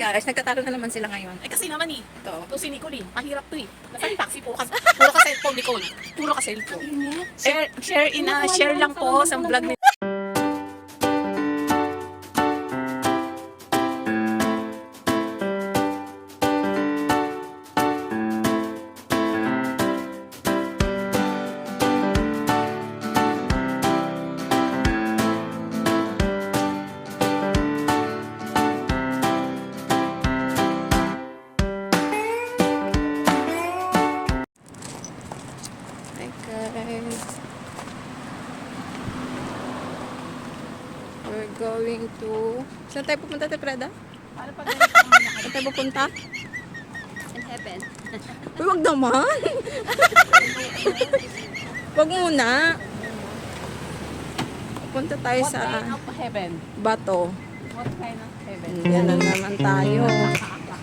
guys, nagtatalo na naman sila ngayon. Eh kasi naman Ito. ito si Nicole mahirap to Nasaan yung taxi po? Puro ka cellphone, Nicole. Puro ka cellphone. Share lang po sa vlog ni Hi guys. We're going to... Saan tayo pupunta, Te Preda? Paano pag Saan tayo pupunta? In heaven. Uy, wag naman! Wag muna. Pupunta tayo What sa kind of heaven? Bato. What kind of heaven? Yan na naman tayo.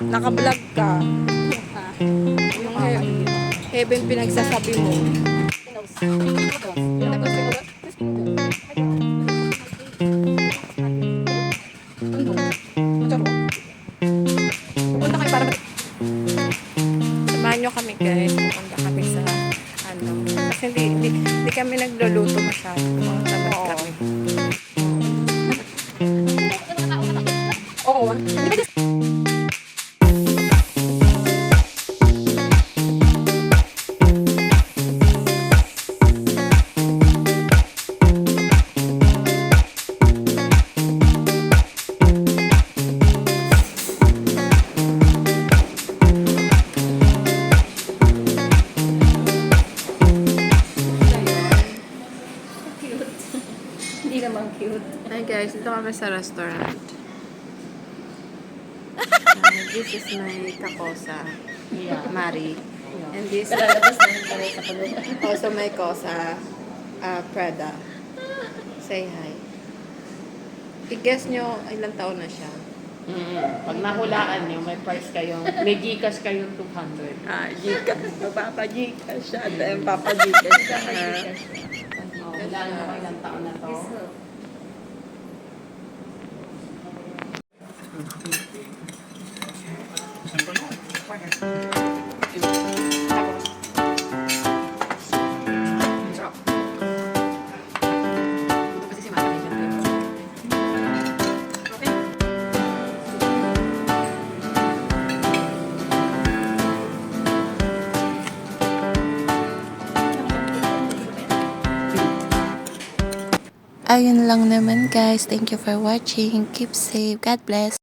Naka-vlog ka. Yung heaven pinagsasabi mo. Pupunta kayo para samahan nyo kami guys. Pupunta kami sa ano. Kasi hindi kami nagluluto masyado. Tamad kami. Oo. Hindi naman cute. Hi guys, dito kami sa restaurant. This is my kakosa, Mari. And this Lalabas namin kami sa kulungan. also my kosa, Preda. Say hi. I-guess nyo ilang taon na siya. Pag nahulaan niyo, may price kayong, may Gcash kayong 200. Gcash. Magpapa-Gcash siya. Papa-Gcash siya. Hulaan mo ilang taon na to. Ayun lang naman guys. Thank you for watching. Keep safe. God bless.